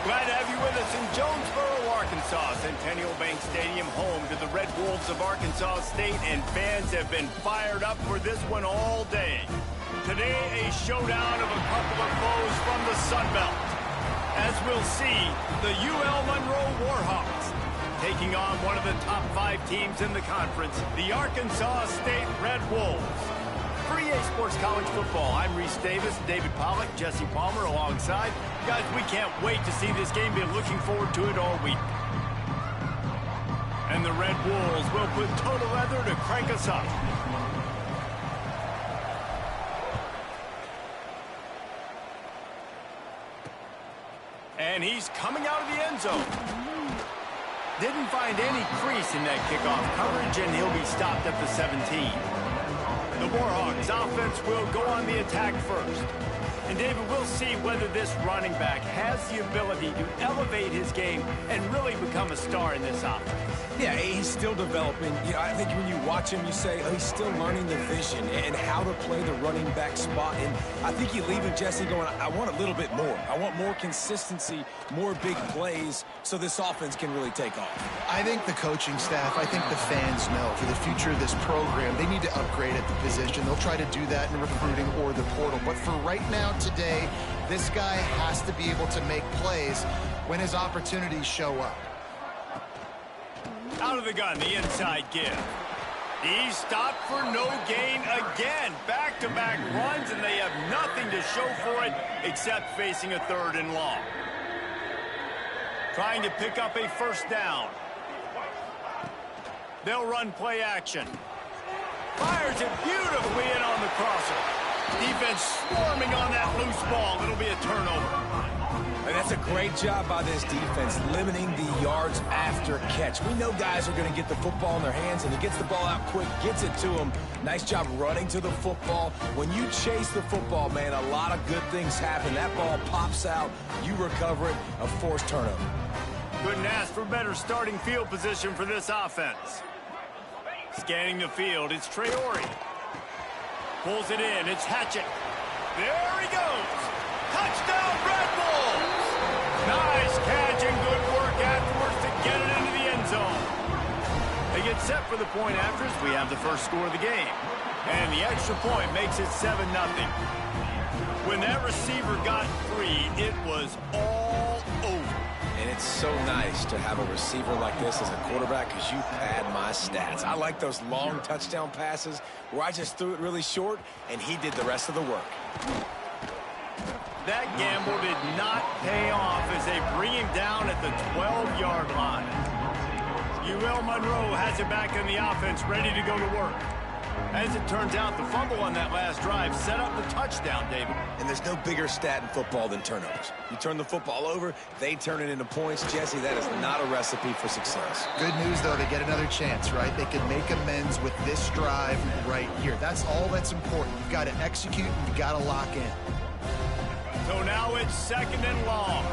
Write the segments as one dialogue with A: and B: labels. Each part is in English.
A: Glad to have you with us in Jonesboro, Arkansas. Centennial Bank Stadium, home to the Red Wolves of Arkansas State, and fans have been fired up for this one all day. Today, a showdown of a couple of foes from the Sun Belt. As we'll see, the ulmnro Warhawks taking on one of the top 5 teams in the conference, the Arkansas State Red Wolves. For EA Sports College Football, I'm Reese Davis, David Pollack, Jesse Palmer alongside. Guys, we can't wait to see this game. Been looking forward to it all week. And the Red Wolves will put total leather to crank us up. And he's coming out of the end zone. Didn't find any crease in that kickoff coverage, and he'll be stopped at the 17. The Warhawks offense will go on the attack first. And David, we'll see whether this running back has the ability to elevate his game and really become a star in this offense.
B: Yeah, he's still developing. You know, I think when you watch him, you say, oh, he's still learning the vision and how to play the running back spot. And I think you leave him, Jesse, going, I want a little bit more. I want more consistency, more big plays, so this offense can really take off.
C: I think the coaching staff, I think the fans know for the future of this program, they need to upgrade at the position. They'll try to do that in recruiting or the portal. But for right now, today, this guy has to be able to make plays when his opportunities show up.
A: Out of the gun, the inside give. He's stopped for no gain again. Back-to-back runs, and they have nothing to show for it except facing a 3rd and long. Trying to pick up a first down. They'll run play action. Fires it beautifully in on the crosser. Defense swarming on that loose ball. It'll be a turnover.
B: And that's a great job by this defense, limiting the yards after catch. We know guys are going to get the football in their hands, and he gets the ball out quick, gets it to him. Nice job running to the football. When you chase the football, man, a lot of good things happen. That ball pops out, you recover it, a forced turnover.
A: Couldn't ask for better starting field position for this offense. Scanning the field, it's Traore. Pulls it in, it's Hatchett. There he goes. Touchdown, Red Wolves! Nice catch and good work afterwards to get it into the end zone. They get set for the point after as we have the first score of the game. And the extra point makes it 7-0. When that receiver got free, it was all over.
B: And it's so nice to have a receiver like this as a quarterback because you pad my stats. I like those long touchdown passes where I just threw it really short and he did the rest of the work.
A: That gamble did not pay off as they bring him down at the 12-yard line. ulmnro has it back in the offense, ready to go to work. As it turns out, the fumble on that last drive set up the touchdown, David.
B: And there's no bigger stat in football than turnovers. You turn the football over, they turn it into points. Jesse, that is not a recipe for success.
C: Good news, though, they get another chance, right? They can make amends with this drive right here. That's all that's important. You've got to execute and you've got to lock in.
A: So now it's 2nd and long.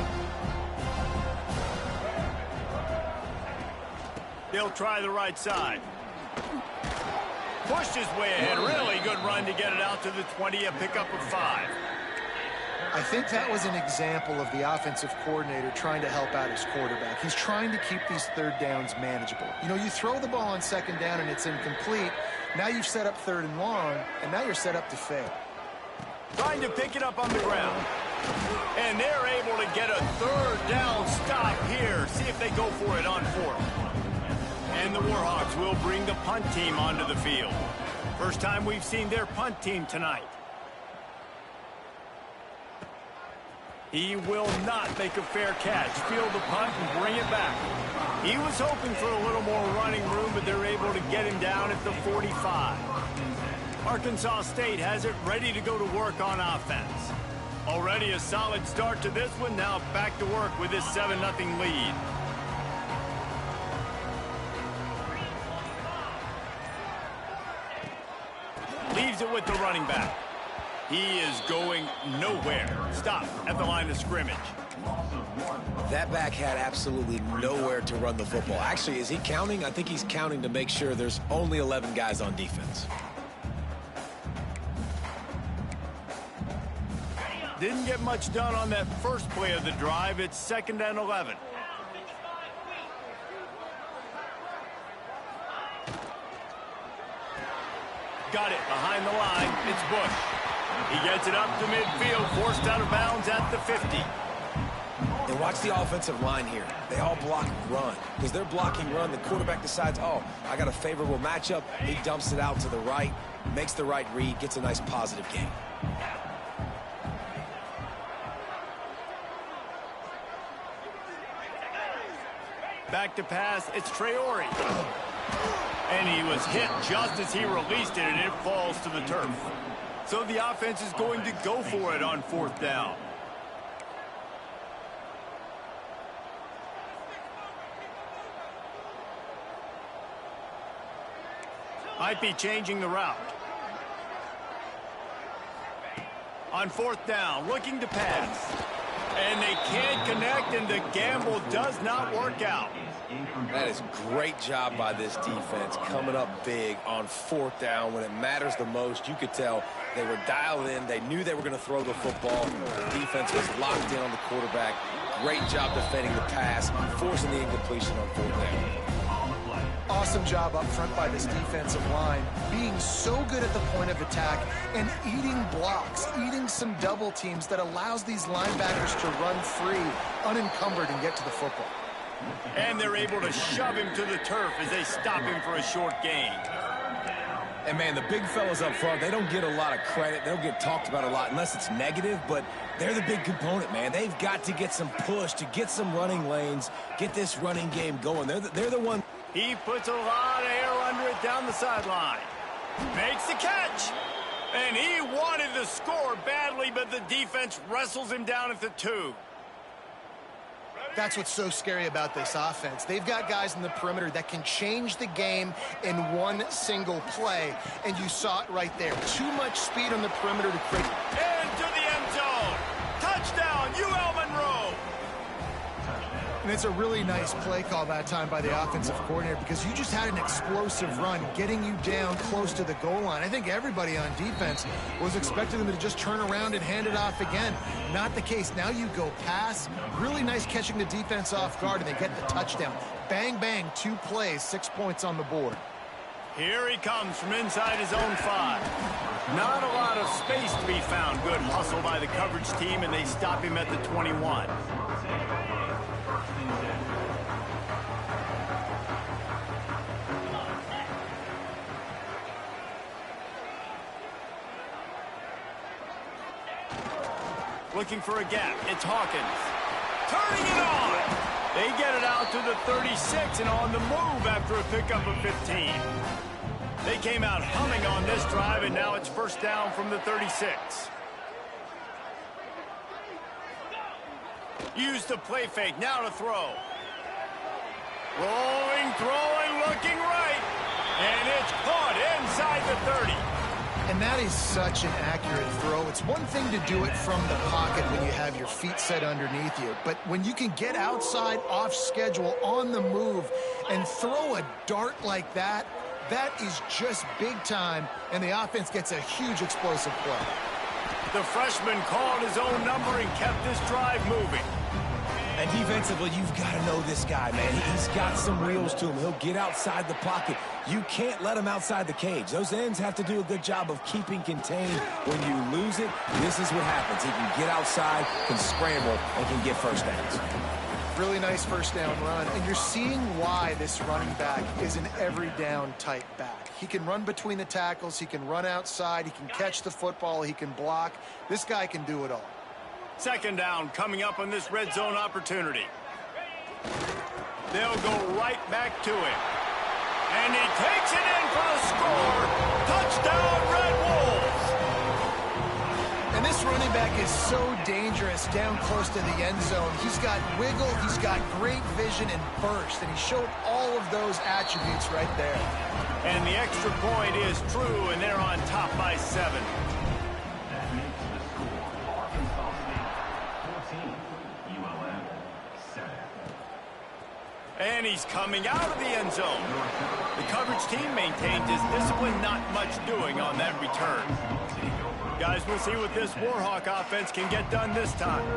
A: They'll try the right side. Pushed his way ahead. Really good run to get it out to the 20, a pickup of 5.
C: I think that was an example of the offensive coordinator trying to help out his quarterback. He's trying to keep these 3rd downs manageable. You know, you throw the ball on 2nd down and it's incomplete. Now you've set up 3rd and long, and now you're set up to fail.
A: Trying to pick it up on the ground. And they're able to get a 3rd down stop here. See if they go for it on 4th. And the Warhawks will bring the punt team onto the field. First time we've seen their punt team tonight. He will not make a fair catch. Field the punt and bring it back. He was hoping for a little more running room, but they're able to get him down at the 45. Arkansas State has it ready to go to work on offense. Already a solid start to this one. Now back to work with this 7-0 lead. Leaves it with the running back. He is going nowhere. Stop at the line of scrimmage.
B: That back had absolutely nowhere to run the football. Actually, is he counting? I think he's counting to make sure there's only 11 guys on defense.
A: Didn't get much done on that first play of the drive. It's 2nd and 11. Got it behind the line. It's Bush. He gets it up to midfield, forced out of bounds at the 50.
B: And watch the offensive line here. They all block run. Because they're blocking run, the quarterback decides, oh, I got a favorable matchup. He dumps it out to the right, makes the right read, gets a nice positive gain.
A: Back to pass, it's Traore. And he was hit just as he released it, and it falls to the turf. So the offense is going to go for it on 4th down. Might be changing the route. On 4th down, looking to pass. And they can't connect, and the gamble does not work out.
B: That is great job by this defense, coming up big on 4th down. When it matters the most, you could tell they were dialed in. They knew they were going to throw the football. The defense was locked in on the quarterback. Great job defending the pass, forcing the incompletion on 4th down.
C: Awesome job up front by this defensive line, being so good at the point of attack and eating blocks, eating some double teams that allows these linebackers to run free, unencumbered, and get to the football.
A: And they're able to shove him to the turf as they stop him for a short gain.
B: And, man, the big fellas up front, they don't get a lot of credit. They don't get talked about a lot unless it's negative, but they're the big component, man. They've got to get some push to get some running lanes, get this running game going. They're the one.
A: He puts a lot of air under it down the sideline. Makes the catch. And he wanted to score badly, but the defense wrestles him down at the 2.
C: That's what's so scary about this offense. They've got guys in the perimeter that can change the game in one single play, and you saw it right there. Too much speed on the perimeter to create.
A: Into the end zone. Touchdown, ulmnro.
C: And it's a really nice play call that time by the offensive coordinator because you just had an explosive run getting you down close to the goal line. I think everybody on defense was expecting them to just turn around and hand it off again. Not the case. Now you go pass. Really nice catching the defense off guard, and they get the touchdown. Bang, bang, 2 plays, 6 points on the board.
A: Here he comes from inside his own 5. Not a lot of space to be found. Good hustle by the coverage team, and they stop him at the 21. Looking for a gap. It's Hawkins. Turning it on. They get it out to the 36 and on the move after a pickup of 15. They came out humming on this drive, and now it's 1st down from the 36. Use the play fake. Now to throw. Rolling, throwing, looking right. And it's caught inside the 30.
C: And that is such an accurate throw. It's one thing to do it from the pocket when you have your feet set underneath you, but when you can get outside, off schedule, on the move, and throw a dart like that, that is just big time, and the offense gets a huge explosive play.
A: The freshman called his own number and kept this drive moving.
B: And defensively, you've got to know this guy, man. He's got some wheels to him. He'll get outside the pocket. You can't let him outside the cage. Those ends have to do a good job of keeping contained. When you lose it, this is what happens. He can get outside, can scramble, and can get 1st downs.
C: Really nice 1st down run, and you're seeing why this running back is an every down type back. He can run between the tackles, he can run outside, he can catch the football, he can block. This guy can do it all.
A: 2nd down coming up on this red zone opportunity. They'll go right back to it. And he takes it in for the score. Touchdown, Red Wolves.
C: And this running back is so dangerous down close to the end zone. He's got wiggle, he's got great vision and burst, and he showed all of those attributes right there.
A: And the extra point is true, and they're on top by 7. And he's coming out of the end zone. The coverage team maintained his discipline, not much doing on that return. Guys, we'll see what this Warhawk offense can get done this time.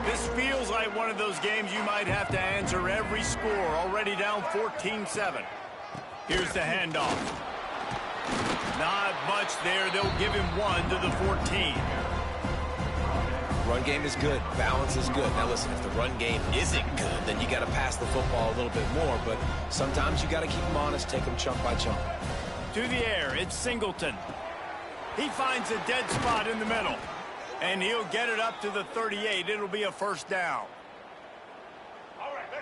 A: This feels like one of those games you might have to answer every score, already down 14-7. Here's the handoff. Not much there. They'll give him 1 to the 14.
B: Run game is good. Balance is good. Now listen, if the run game isn't good, then you got to pass the football a little bit more. But sometimes you got to keep them honest, take them chunk by chunk.
A: To the air, it's Singleton. He finds a dead spot in the middle. And he'll get it up to the 38. It'll be a first down.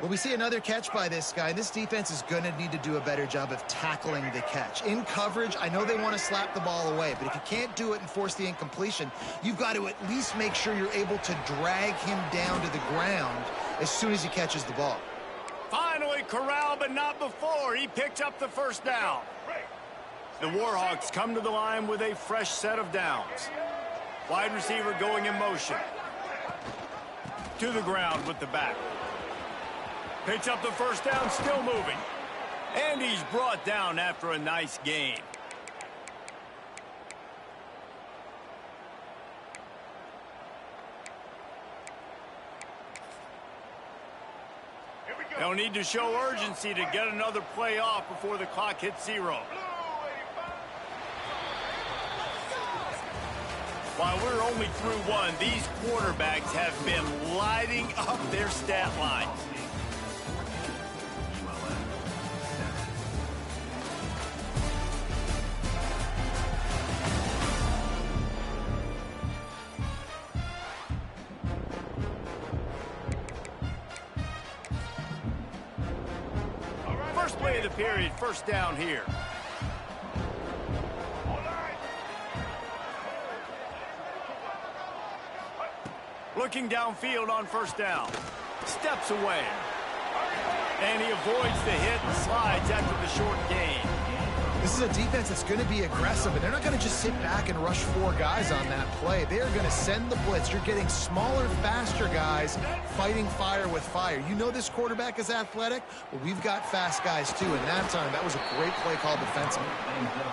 C: Well, we see another catch by this guy. This defense is going to need to do a better job of tackling the catch. In coverage, I know they want to slap the ball away, but if you can't do it and force the incompletion, you've got to at least make sure you're able to drag him down to the ground as soon as he catches the ball.
A: Finally corralled, but not before. He picks up the first down. The Warhawks come to the line with a fresh set of downs. Wide receiver going in motion. To the ground with the back. Picks up the first down, still moving. And he's brought down after a nice gain. They'll need to show urgency to get another play off before the clock hits 0. While we're only through 1, these quarterbacks have been lighting up their stat line. First play of the period, first down here. Looking downfield on first down. Steps away. And he avoids the hit and slides after the short gain.
C: This is a defense that's going to be aggressive, and they're not going to just sit back and rush 4 guys on that play. They are going to send the blitz. You're getting smaller, faster guys fighting fire with fire. You know this quarterback is athletic? Well, we've got fast guys, too, and that time, that was a great play call defensively.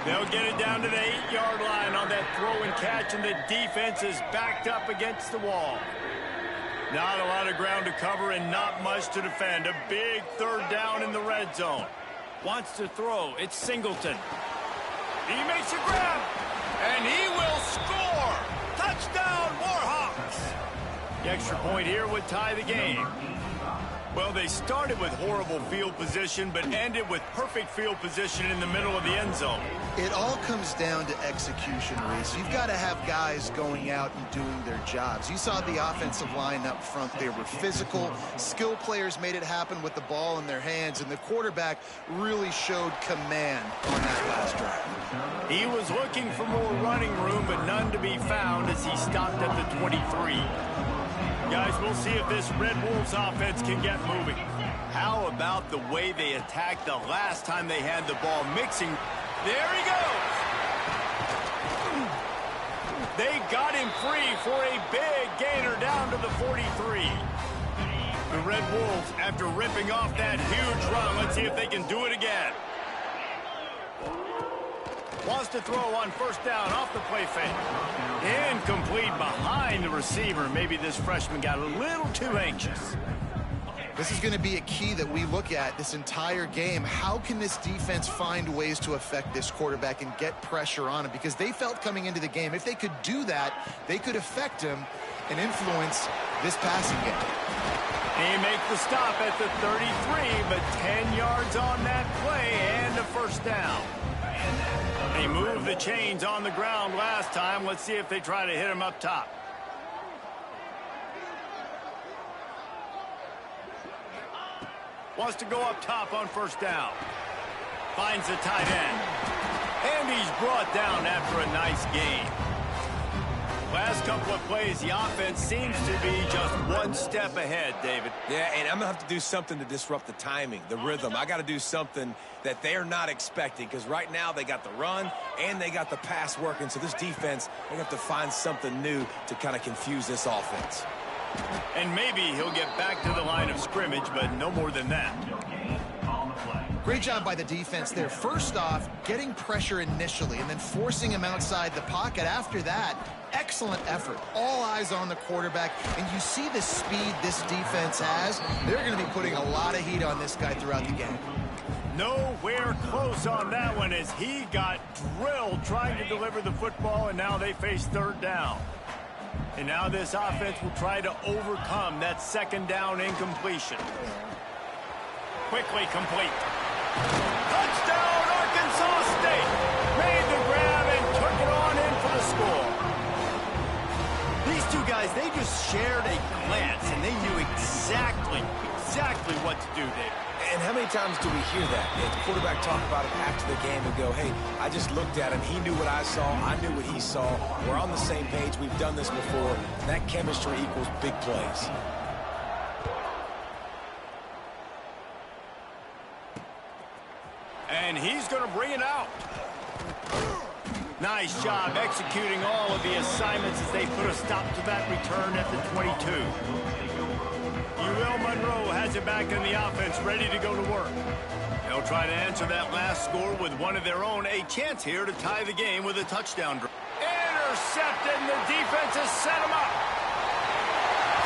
A: They'll get it down to the 8-yard line on that throw and catch, and the defense is backed up against the wall. Not a lot of ground to cover and not much to defend. A big third down in the red zone. Wants to throw. It's Singleton. He makes a grab, and he will score. Touchdown, Warhawks. The extra point here would tie the game. Well, they started with horrible field position, but ended with perfect field position in the middle of the end zone.
C: It all comes down to execution, Reese. You've got to have guys going out and doing their jobs. You saw the offensive line up front. They were physical. Skill players made it happen with the ball in their hands, and the quarterback really showed command on that last drive.
A: He was looking for more running room, but none to be found as he stopped at the 23. Guys, we'll see if this Red Wolves offense can get moving. How about the way they attacked the last time they had the ball mixing? There he goes. They got him free for a big gainer down to the 43. The Red Wolves, after ripping off that huge run, let's see if they can do it again. Wants to throw on first down off the play fake. Incomplete behind the receiver. Maybe this freshman got a little too anxious.
C: This is going to be a key that we look at this entire game. How can this defense find ways to affect this quarterback and get pressure on him? Because they felt coming into the game, if they could do that, they could affect him and influence this passing game.
A: He makes the stop at the 33, but 10 yards on that play and a first down. They moved the chains on the ground last time. Let's see if they try to hit him up top. Wants to go up top on first down. Finds the tight end. And he's brought down after a nice gain. Last couple of plays, the offense seems to be just one step ahead, David.
B: Yeah, and I'm going to have to do something to disrupt the timing, the rhythm. I got to do something that they're not expecting, because right now they got the run and they got the pass working. So this defense, they have to find something new to kind of confuse this offense.
A: And maybe he'll get back to the line of scrimmage, but no more than that.
C: Great job by the defense there. First off, getting pressure initially and then forcing him outside the pocket. After that, excellent effort. All eyes on the quarterback, and you see the speed this defense has. They're going to be putting a lot of heat on this guy throughout the game.
A: Nowhere close on that one as he got drilled trying to deliver the football, and now they face third down. And now this offense will try to overcome that second down incompletion. Quickly complete. Touchdown, Arkansas State! Made the grab and took it on in for the score. These two guys, they just shared a glance, and they knew exactly what to do there.
B: And how many times do we hear that? The quarterback talk about it after the game and go, hey, I just looked at him. He knew what I saw. I knew what he saw. We're on the same page. We've done this before. That chemistry equals big plays.
A: And he's going to bring it out. Nice job executing all of the assignments as they put a stop to that return at the 22. Ulmnro has it back in the offense, ready to go to work. They'll try to answer that last score with one of their own. A chance here to tie the game with a touchdown drive. Intercepted, and the defense has set him up.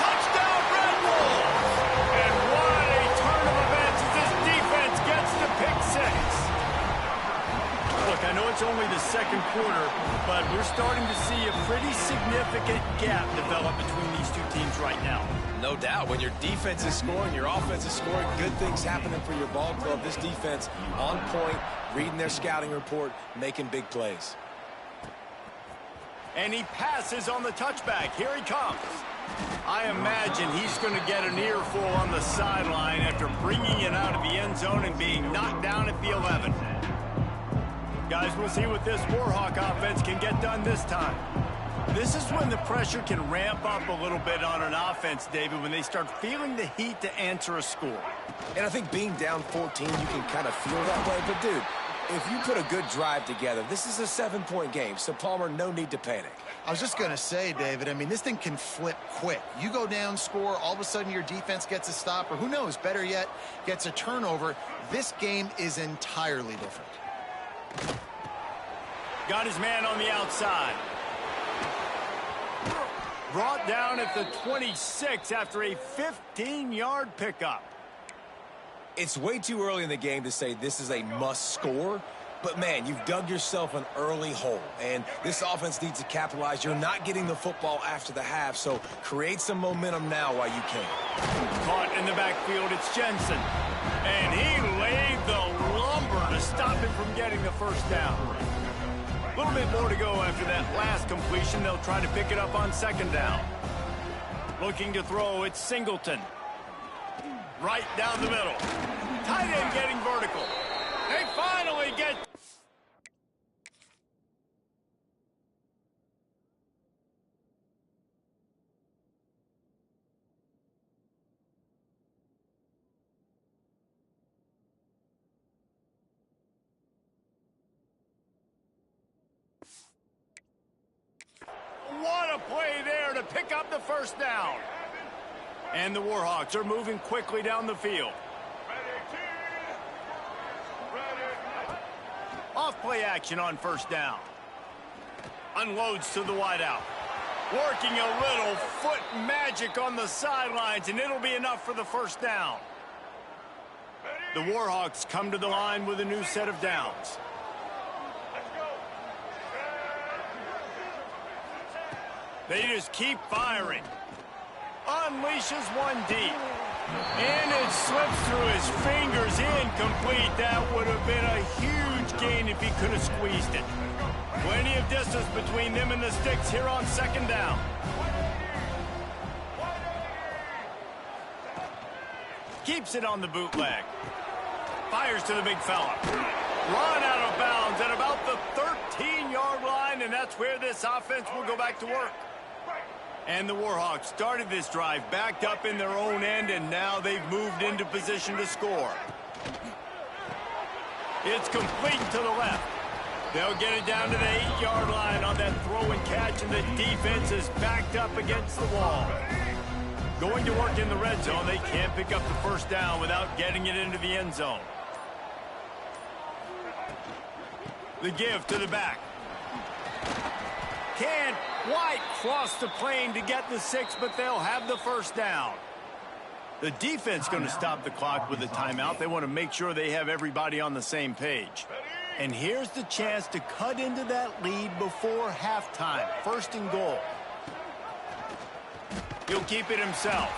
A: Touchdown, Red Wolves! And what a turn of events as this defense gets the pick six. Look, I know it's only the second quarter, but we're starting to see a pretty significant gap develop between these two teams right now.
B: No doubt. When your defense is scoring, your offense is scoring, good things happening for your ball club. This defense on point, reading their scouting report, making big plays.
A: And he passes on the touchback. Here he comes. I imagine he's going to get an earful on the sideline after bringing it out of the end zone and being knocked down at the 11. Guys, we'll see what this Warhawk offense can get done this time. This is when the pressure can ramp up a little bit on an offense, David, when they start feeling the heat to answer a score.
B: And I think being down 14, you can kind of feel that way. But, dude, if you put a good drive together, this is a 7-point game. So, Palmer, no need to panic.
C: I was just going to say, David, I mean, this thing can flip quick. You go down, score, all of a sudden your defense gets a stop, or who knows, better yet, gets a turnover. This game is entirely different.
A: Got his man on the outside. Brought down at the 26 after a 15-yard pickup.
B: It's way too early in the game to say this is a must score, but, man, you've dug yourself an early hole, and this offense needs to capitalize. You're not getting the football after the half, so create some momentum now while you can.
A: Caught in the backfield, it's Jensen. And he laid the lumber to stop him from getting the first down. A little bit more to go after that last completion. They'll try to pick it up on second down. Looking to throw, it's Singleton. Right down the middle. Tight end getting vertical. They finally get... What a play there to pick up the first down. And the Warhawks are moving quickly down the field. Off play action on first down. Unloads to the wideout. Working a little foot magic on the sidelines, and it'll be enough for the first down. The Warhawks come to the line with a new set of downs. They just keep firing. Unleashes one deep. And it slips through his fingers, incomplete. That would have been a huge gain if he could have squeezed it. Plenty of distance between them and the sticks here on second down. Keeps it on the bootleg. Fires to the big fella. Run out of bounds at about the 13-yard line, and that's where this offense will go back to work. And the Warhawks started this drive backed up in their own end, and now they've moved into position to score. It's complete to the left. They'll get it down to the 8-yard line on that throw and catch, and the defense is backed up against the wall. Going to work in the red zone, they can't pick up the first down without getting it into the end zone. The give to the back. Can't Quite crossed the plane to get the 6, but they'll have the first down. The defense going to stop the clock with a timeout. They want to make sure they have everybody on the same page. And here's the chance to cut into that lead before halftime. First and goal. He'll keep it himself.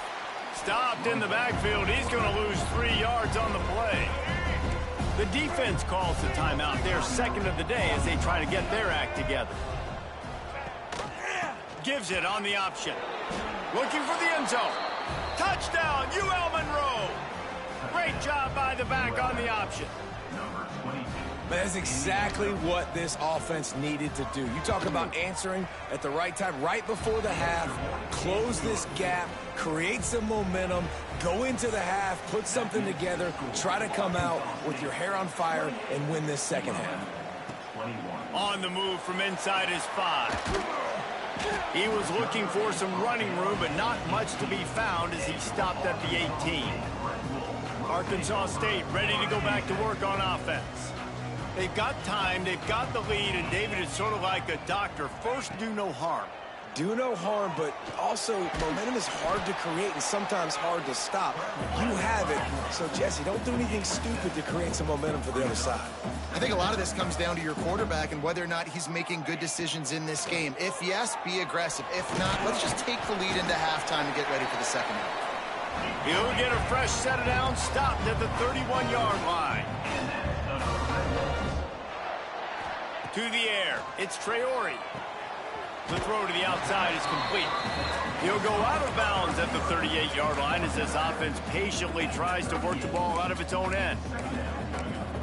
A: Stopped in the backfield. He's going to lose 3 yards on the play. The defense calls the timeout. Their second of the day as they try to get their act together. Gives it on the option. Looking for the end zone. Touchdown, Ulmnro. Great job by the back on the option.
B: That's exactly what this offense needed to do. You talk about answering at the right time, right before the half, close this gap, create some momentum, go into the half, put something together, try to come out with your hair on fire and win this second half.
A: On the move from inside his 5. He was looking for some running room, but not much to be found as he stopped at the 18. Arkansas State ready to go back to work on offense. They've got time, they've got the lead, and David is sort of like a doctor. First, do no harm.
B: Do no harm, but also momentum is hard to create and sometimes hard to stop. You have it, so Jesse, don't do anything stupid to create some momentum for the other side.
C: I think a lot of this comes down to your quarterback and whether or not he's making good decisions in this game. If yes, be aggressive. If not, let's just take the lead into halftime and get ready for the second half.
A: He'll get a fresh set down, stopped at the 31-yard line. To the air, it's Traore. The throw to the outside is complete. He'll go out of bounds at the 38-yard line as this offense patiently tries to work the ball out of its own end.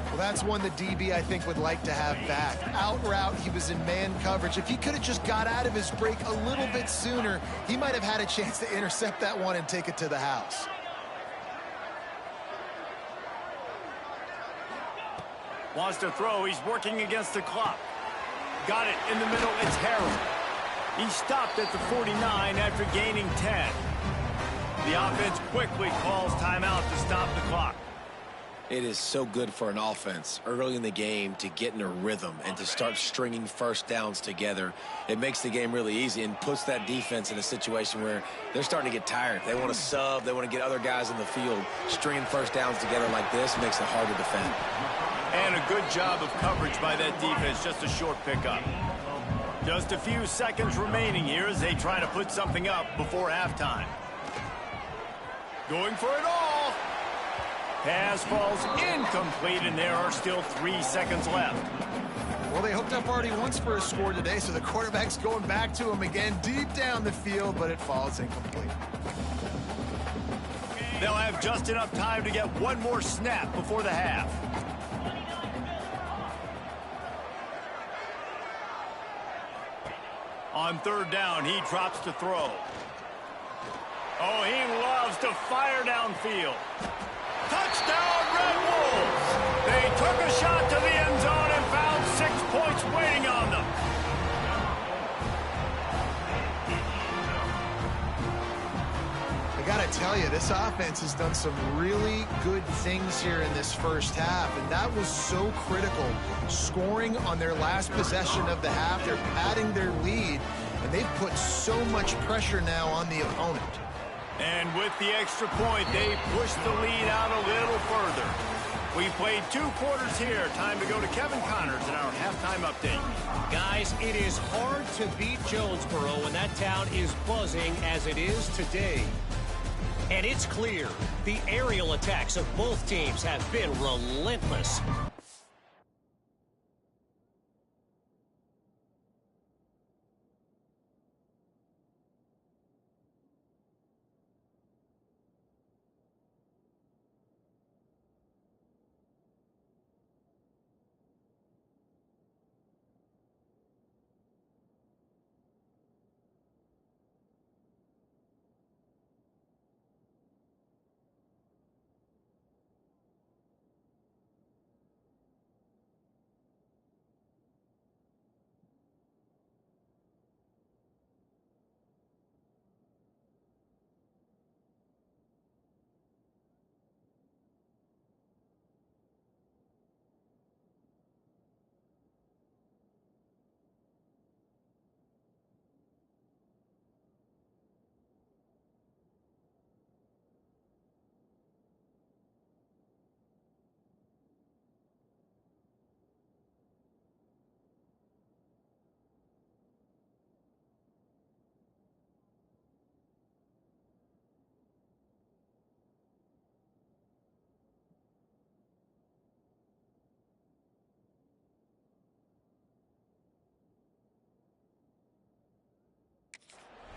C: Well, that's one the DB, I think, would like to have back. Out route, he was in man coverage. If he could have just got out of his break a little bit sooner, he might have had a chance to intercept that one and take it to the house.
A: Wants to throw. He's working against the clock. Got it in the middle. It's Harold. He stopped at the 49 after gaining 10. The offense quickly calls timeout to stop the clock.
B: It is so good for an offense early in the game to get in a rhythm and to start stringing first downs together. It makes the game really easy and puts that defense in a situation where they're starting to get tired. They want to sub. They want to get other guys in the field. Stringing first downs together like this makes it hard to defend.
A: And a good job of coverage by that defense. Just a short pickup. Just a few seconds remaining here as they try to put something up before halftime. Going for it all. Pass falls incomplete, and there are still 3 seconds left.
C: Well, they hooked up already once for a score today, so the quarterback's going back to him again deep down the field, but it falls incomplete.
A: They'll have just enough time to get one more snap before the half. On third down, he drops to throw. Oh, he loves to fire downfield. Touchdown, Red Wolves! They took a shot to the end zone and found 6 points waiting on them.
C: I gotta tell you, this offense has done some really good things here in this first half, and that was so critical. Scoring on their last possession of the half, they're padding their lead, and they've put so much pressure now on the opponent.
A: And with the extra point, they push the lead out a little further. We played 2 quarters here. Time to go to Kevin Connors in our halftime update.
D: Guys, it is hard to beat Jonesboro when that town is buzzing as it is today. And it's clear, the aerial attacks of both teams have been relentless.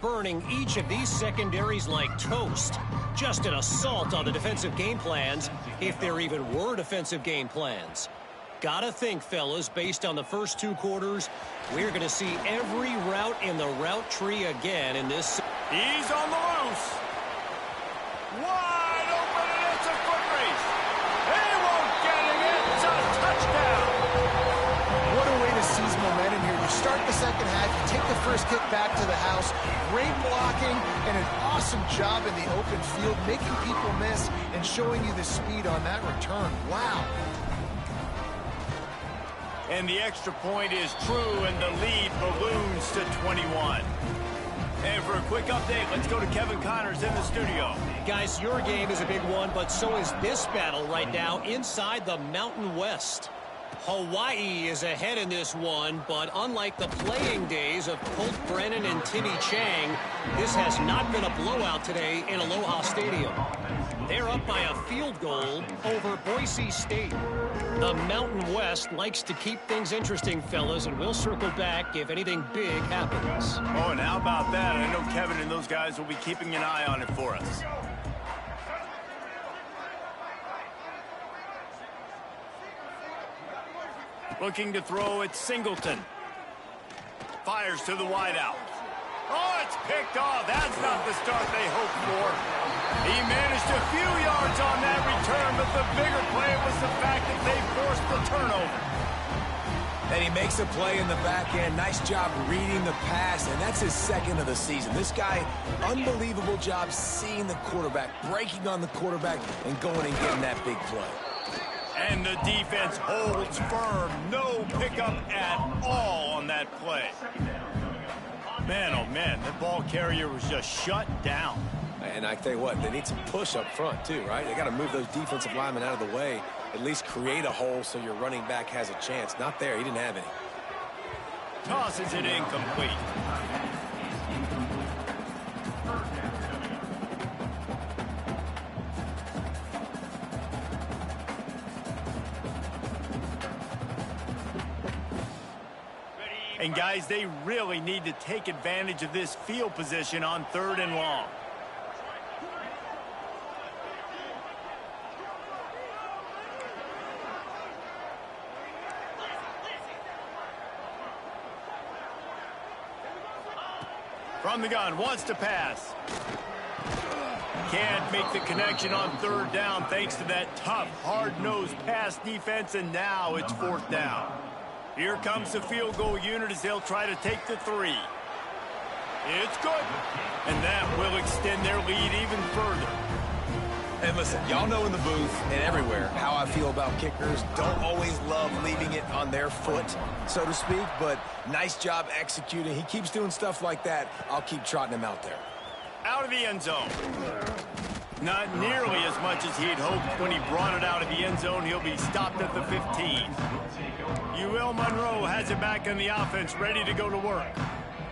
D: burning each of these secondaries like toast. Just an assault on the defensive game plans, if there even were defensive game plans. Gotta think, fellas, based on the first 2 quarters, we're going to see every route in the route tree again in this.
A: He's on the loose. Wide open, and it's a foot race. He won't get it. It's a touchdown.
C: What a way to seize momentum here. You start the second half, you take the first kick back to the house, great blocking, and an awesome job in the open field, making people miss and showing you the speed on that return. Wow.
A: And the extra point is true, and the lead balloons to 21. And for a quick update, let's go to Kevin Connors in the studio.
D: Guys, your game is a big one, but so is this battle right now inside the Mountain West. Hawaii is ahead in this one, but unlike the playing days of Colt Brennan and Timmy Chang, this has not been a blowout today in Aloha Stadium. They're up by a field goal over Boise State. The Mountain West likes to keep things interesting, fellas, and we'll circle back if anything big happens.
A: Oh, and how about that? I know Kevin and those guys will be keeping an eye on it for us. Looking to throw it, Singleton. Fires to the wideout. Oh, it's picked off. That's not the start they hoped for. He managed a few yards on that return, but the bigger play was the fact that they forced the turnover.
B: And he makes a play in the back end. Nice job reading the pass, and that's his second of the season. This guy, unbelievable job seeing the quarterback, breaking on the quarterback, and going and getting that big play.
A: And the defense holds firm. No pickup at all on that play. Man, oh man, the ball carrier was just shut down.
B: And I tell you what, they need some push up front too, right? They got to move those defensive linemen out of the way, at least create a hole so your running back has a chance. Not there, he didn't have any.
A: Tosses it incomplete. And guys, they really need to take advantage of this field position on 3rd and long. From the gun, wants to pass. Can't make the connection on 3rd down thanks to that tough, hard-nosed pass defense, and now it's 4th down. Here comes the field goal unit as they'll try to take the 3. It's good. And that will extend their lead even further.
B: And listen, y'all know in the booth and everywhere how I feel about kickers. Don't always love leaving it on their foot, so to speak, but nice job executing. He keeps doing stuff like that. I'll keep trotting him out there.
A: Out of the end zone. Not nearly as much as he had hoped when he brought it out of the end zone. He'll be stopped at the 15. Ulmnro has it back in the offense, ready to go to work.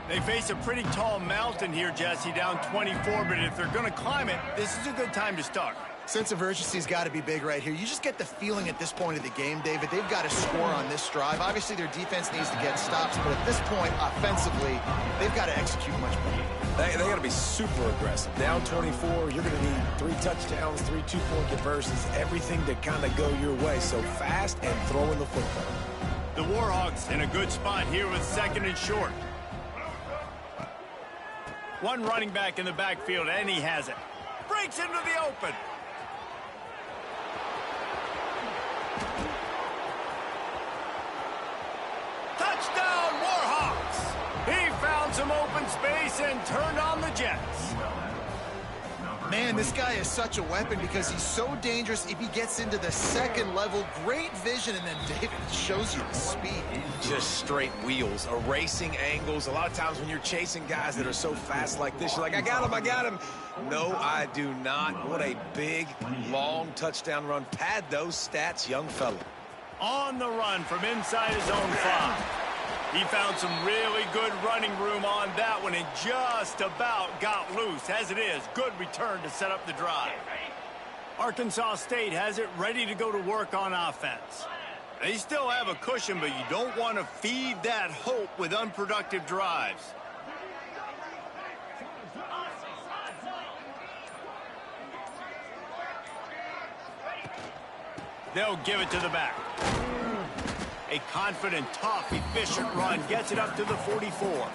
A: They face a pretty tall mountain here, Jesse, down 24, but if they're going to climb it, this is a good time to start.
C: Sense of urgency's got to be big right here. You just get the feeling at this point of the game, David, they've got to score on this drive. Obviously, their defense needs to get stops, but at this point, offensively, they've got to execute much better.
B: They got to be super aggressive. Down 24, you're going to need 3 touchdowns, 3 two-point conversions, everything to kind of go your way. So fast and throwing the football.
A: The Warhawks in a good spot here with 2nd and short. One running back in the backfield, and he has it. Breaks into the open. Touchdown, Warhawks! He found some open space and turned on the Jets.
C: Man, this guy is such a weapon because he's so dangerous if he gets into the 2nd level. Great vision, and then David shows you the speed.
B: Just straight wheels, erasing angles. A lot of times when you're chasing guys that are so fast like this, you're like, I got him. No, I do not. What a big, long touchdown run. Pad those stats, young fella.
A: On the run from inside his own 5. He found some really good running room on that one and just about got loose. As it is, good return to set up the drive. Arkansas State has it ready to go to work on offense. They still have a cushion, but you don't want to feed that hope with unproductive drives. They'll give it to the back. A confident, tough, efficient run gets it up to the 44.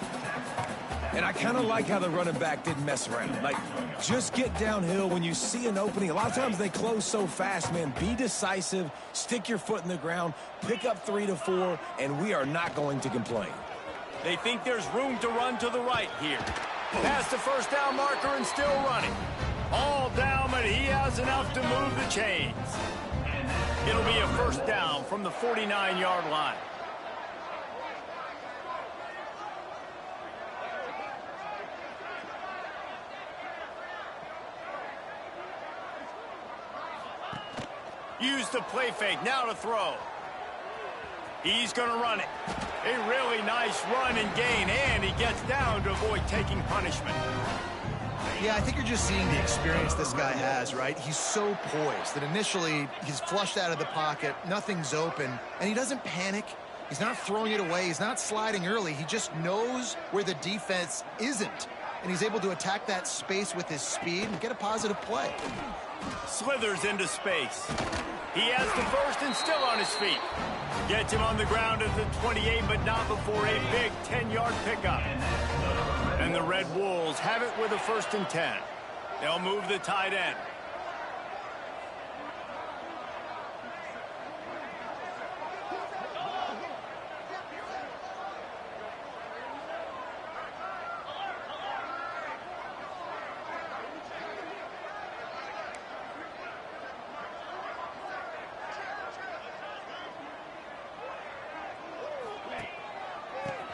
B: And I kind of like how the running back didn't mess around. Like, just get downhill when you see an opening. A lot of times they close so fast, man. Be decisive, stick your foot in the ground, pick up 3 to 4, and we are not going to complain.
A: They think there's room to run to the right here. Past the first down marker and still running. All down, but he has enough to move the chains. It'll be a first down from the 49-yard line. Use the play fake, now to throw. He's going to run it. A really nice run and gain, and he gets down to avoid taking punishment.
C: Yeah, I think you're just seeing the experience this guy has, right? He's so poised that initially he's flushed out of the pocket, nothing's open, and he doesn't panic. He's not throwing it away. He's not sliding early. He just knows where the defense isn't, and he's able to attack that space with his speed and get a positive play.
A: Slithers into space. He has the first and still on his feet. Gets him on the ground at the 28, but not before a big 10-yard pickup. And the Red Wolves have it with a 1st and 10. They'll move the tight end.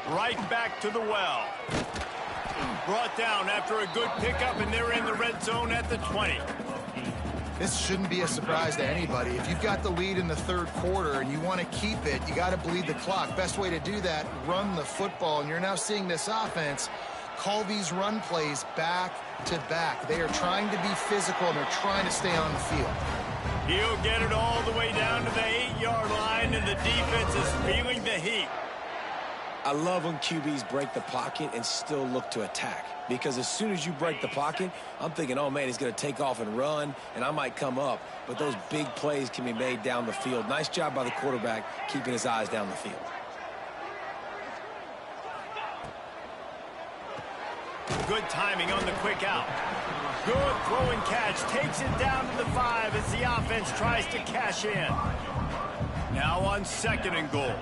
A: Right back to the well. Brought down after a good pickup, and they're in the red zone at the 20.
C: This shouldn't be a surprise to anybody. If you've got the lead in the third quarter and you want to keep it, you got to bleed the clock. Best way to do that, run the football. And you're now seeing this offense call these run plays back to back. They are trying to be physical, and they're trying to stay on the field.
A: He'll get it all the way down to the 8-yard line, and the defense is feeling the heat.
B: I love when QBs break the pocket and still look to attack. Because as soon as you break the pocket, I'm thinking, oh, man, he's going to take off and run, and I might come up. But those big plays can be made down the field. Nice job by the quarterback keeping his eyes down the field.
A: Good timing on the quick out. Good throw and catch. Takes it down to the 5 as the offense tries to cash in. Now on 2nd and goal.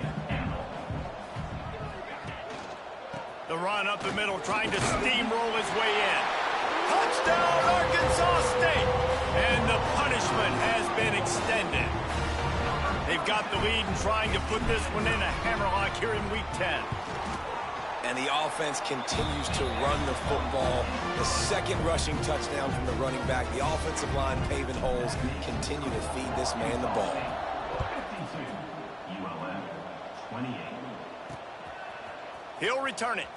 A: The run up the middle, trying to steamroll his way in. Touchdown, Arkansas State! And the punishment has been extended. They've got the lead and trying to put this one in a hammerlock here in Week 10.
B: And the offense continues to run the football. The 2nd rushing touchdown from the running back. The offensive line paving holes. Continue to feed this man the ball.
A: He'll return it.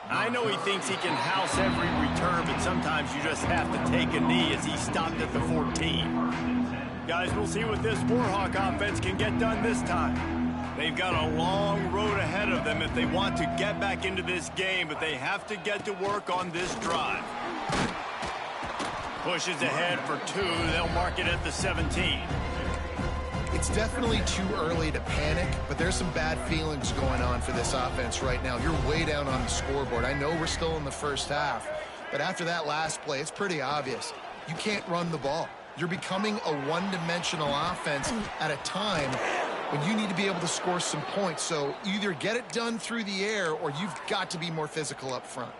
A: I know he thinks he can house every return, but sometimes you just have to take a knee as he stopped at the 14. Guys, we'll see what this Warhawk offense can get done this time. They've got a long road ahead of them if they want to get back into this game, but they have to get to work on this drive. Pushes ahead for 2. They'll mark it at the 17.
C: It's definitely too early to panic, but there's some bad feelings going on for this offense right now. You're way down on the scoreboard. I know we're still in the first half, but after that last play, it's pretty obvious. You can't run the ball. You're becoming a one-dimensional offense at a time when you need to be able to score some points. So either get it done through the air or you've got to be more physical up front.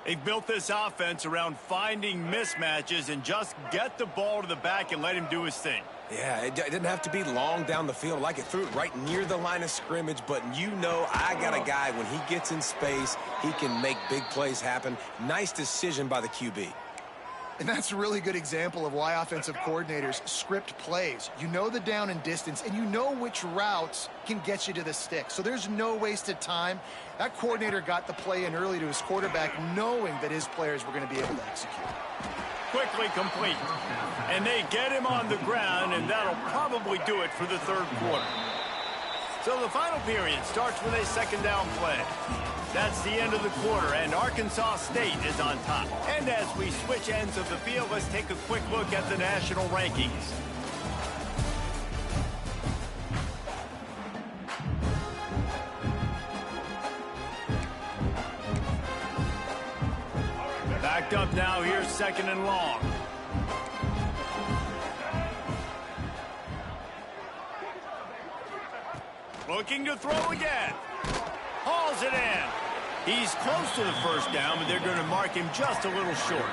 A: They've built this offense around finding mismatches and just get the ball to the back and let him do his thing.
B: Yeah, it didn't have to be long down the field. Like it threw it right near the line of scrimmage, but you know I got a guy, when he gets in space, he can make big plays happen. Nice decision by the QB.
C: And that's a really good example of why offensive coordinators script plays. You know the down and distance, and you know which routes can get you to the stick. So there's no wasted time. That coordinator got the play in early to his quarterback, knowing that his players were going to be able to execute.
A: Quickly complete. And they get him on the ground, and that'll probably do it for the third quarter. So the final period starts with a 2nd down play. That's the end of the quarter, and Arkansas State is on top. And as we switch ends of the field, let's take a quick look at the national rankings. backed up now. Here's 2nd and long. Looking to throw again. Hauls it in. He's close to the first down, but they're going to mark him just a little short.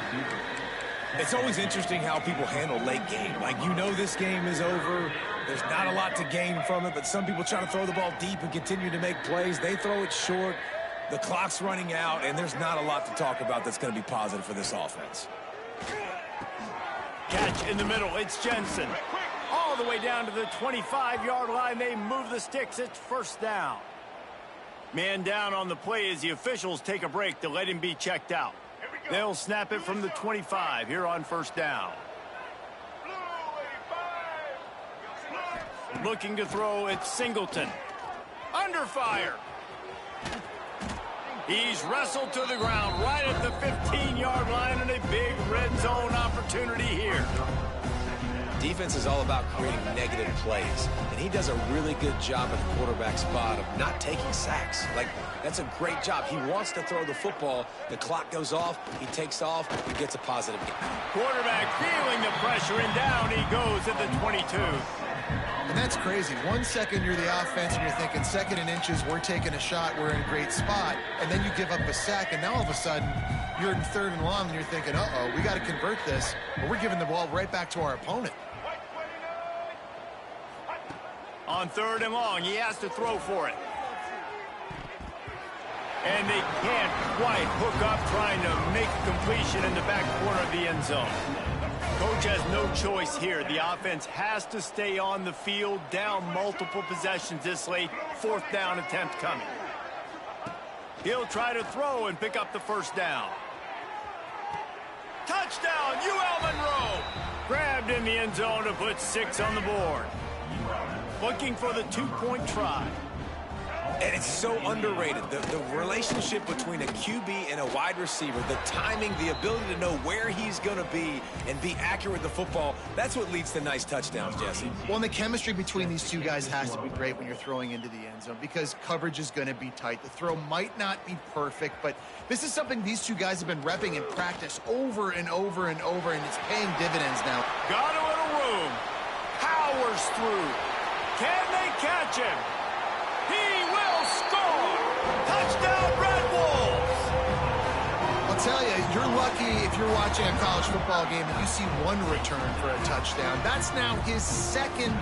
B: It's always interesting how people handle late game. Like, you know this game is over. There's not a lot to gain from it, but some people try to throw the ball deep and continue to make plays. They throw it short. The clock's running out, and there's not a lot to talk about that's going to be positive for this offense.
A: Catch in the middle. It's Jensen. All the way down to the 25-yard line. They move the sticks. It's 1st down. Man down on the play as the officials take a break to let him be checked out. They'll snap it from the 25 here on 1st down. Looking to throw, it's Singleton. Under fire. He's wrestled to the ground right at the 15-yard line, and a big red zone opportunity here.
B: Defense is all about creating negative plays, and he does a really good job at the quarterback spot of not taking sacks. Like, that's a great job. He wants to throw the football. The clock goes off. He takes off and gets a positive game.
A: Quarterback feeling the pressure, and down he goes at the 22.
C: And that's crazy. 1 second you're the offense and you're thinking 2nd and inches, we're taking a shot, we're in a great spot, and then you give up a sack, and now all of a sudden you're in 3rd and long and you're thinking, uh-oh, we got to convert this, or we're giving the ball right back to our opponent.
A: On 3rd and long, he has to throw for it. And they can't quite hook up trying to make a completion in the back corner of the end zone. Coach has no choice here. The offense has to stay on the field, down multiple possessions this late. 4th down attempt coming. He'll try to throw and pick up the 1st down. Touchdown, ulmnro! Grabbed in the end zone to put 6 on the board. Looking for the 2-point try.
B: And it's so underrated. The relationship between a QB and a wide receiver, the timing, the ability to know where he's going to be and be accurate with the football, that's what leads to nice touchdowns, Jesse.
C: Well, and the chemistry between these two guys has to be great when you're throwing into the end zone because coverage is going to be tight. The throw might not be perfect, but this is something these two guys have been repping in practice over and over and over, and it's paying dividends now.
A: Got a little room. Powers through. Can they catch him? He will score! Touchdown, Red Wolves!
C: I'll tell you, you're lucky if you're watching a college football game and you see one return for a touchdown. That's now his 2nd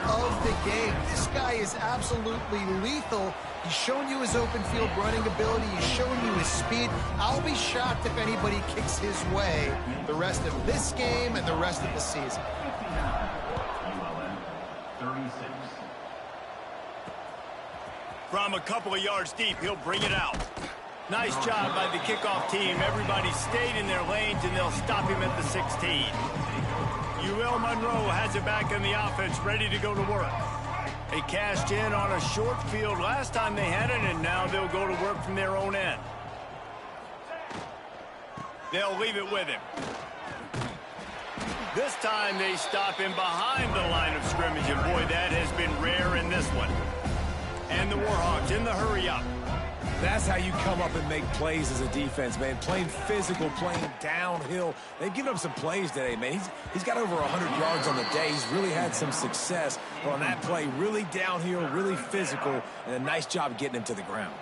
C: of the game. This guy is absolutely lethal. He's shown you his open field running ability. He's shown you his speed. I'll be shocked if anybody kicks his way the rest of this game and the rest of the season.
A: From a couple of yards deep, he'll bring it out. Nice job by the kickoff team. Everybody stayed in their lanes, and they'll stop him at the 16. ulmnro has it back in the offense, ready to go to work. They cashed in on a short field last time they had it, and now they'll go to work from their own end. They'll leave it with him. This time they stop him behind the line of scrimmage, and boy, that has been rare in this one. And the Warhawks in the hurry-up.
B: That's how you come up and make plays as a defense, man. Playing physical, playing downhill. They've given up some plays today, man. He's got over 100 yards on the day. He's really had some success. But on that play, really downhill, really physical, and a nice job getting him to the ground.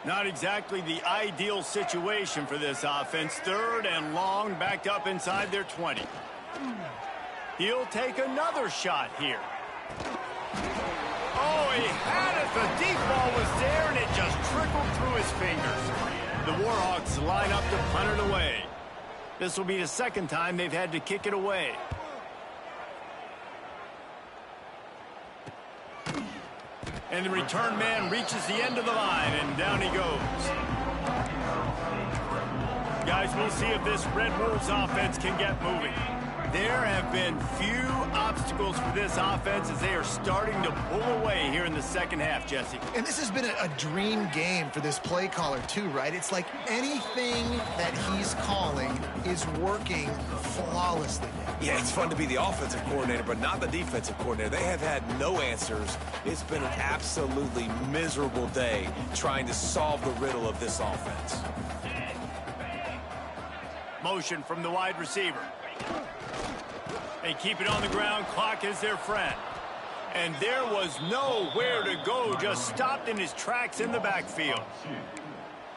A: Not exactly the ideal situation for this offense. 3rd and long, backed up inside their 20. He'll take another shot here. Oh, he had it. The deep ball was there, and it just trickled through his fingers. The Warhawks line up to punt it away. This will be the 2nd time they've had to kick it away. And the return man reaches the end of the line, and down he goes. Guys, we'll see if this Red Wolves offense can get moving. There have been few obstacles for this offense as they are starting to pull away here in the 2nd half, Jesse.
C: And this has been a dream game for this play caller, too, right? It's like anything that he's calling is working flawlessly.
B: Yeah, it's fun to be the offensive coordinator, but not the defensive coordinator. They have had no answers. It's been an absolutely miserable day trying to solve the riddle of this offense.
A: Motion from the wide receiver. They keep it on the ground. Clock is their friend. And there was nowhere to go. Just stopped in his tracks in the backfield.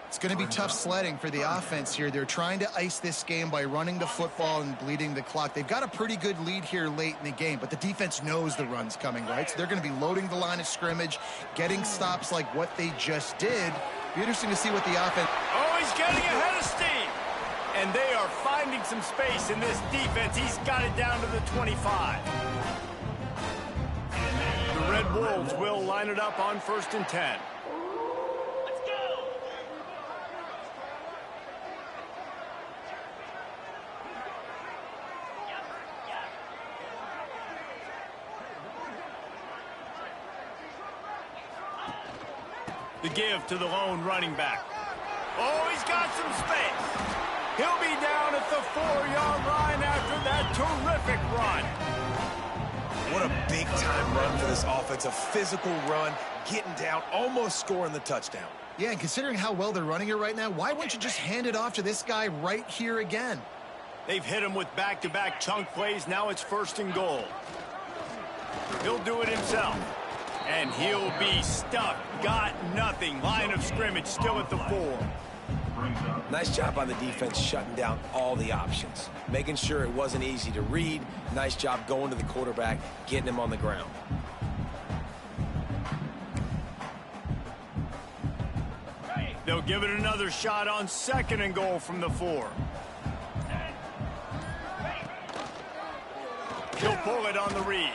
C: It's going to be tough sledding for the offense here. They're trying to ice this game by running the football and bleeding the clock. They've got a pretty good lead here late in the game, but the defense knows the run's coming, right? So they're going to be loading the line of scrimmage, getting stops like what they just did. Be interesting to see what the offense...
A: Oh, he's getting ahead of steam. And they are finding some space in this defense. He's got it down to the 25. The Red Wolves will line it up on 1st and 10. The give to the lone running back. Oh, he's got some space. He'll be down at the 4-yard line after that terrific run.
B: What a big-time run for this offense. A physical run, getting down, almost scoring the touchdown.
C: Yeah, and considering how well they're running it right now, why wouldn't you just hand it off to this guy right here again?
A: They've hit him with back-to-back chunk plays. Now it's 1st and goal. He'll do it himself. And he'll be stuck. Got nothing. Line of scrimmage still at the 4.
B: Nice job on the defense shutting down all the options. Making sure it wasn't easy to read. Nice job going to the quarterback, getting him on the ground.
A: They'll give it another shot on 2nd and goal from the 4. He'll pull it on the read.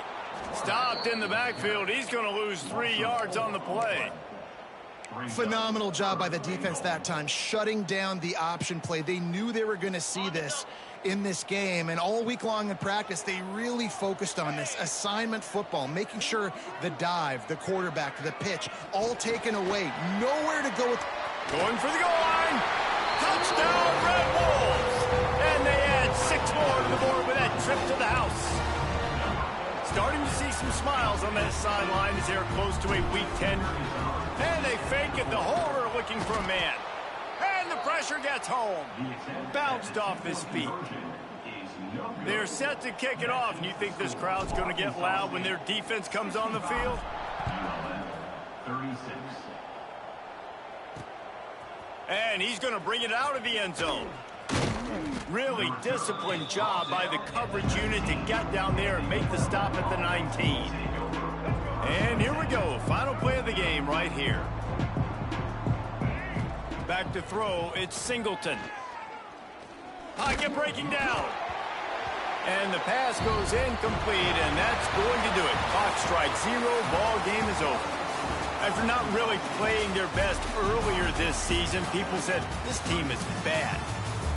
A: Stopped in the backfield. He's going to lose 3 yards on the play.
C: Phenomenal job by the defense that time, shutting down the option play. They knew they were going to see this in this game, and all week long in practice, they really focused on this assignment football, making sure the dive, the quarterback, the pitch, all taken away. Nowhere to go with...
A: Going for the goal line. Touchdown, Red Wolves. And they add 6 more to the board with that trip to the house. Starting to see some smiles on that sideline as they're close to a Week 10. And they fake it. The holder looking for a man. And the pressure gets home. Bounced off his feet. They're set to kick it off. And you think this crowd's going to get loud when their defense comes on the field? And he's going to bring it out of the end zone. Really disciplined job by the coverage unit to get down there and make the stop at the 19. And here we go. Final play of the game right here. Back to throw. It's Singleton. Pocket breaking down. And the pass goes incomplete, and that's going to do it. Clock strikes 0. Ball game is over. After not really playing their best earlier this season, people said this team is bad.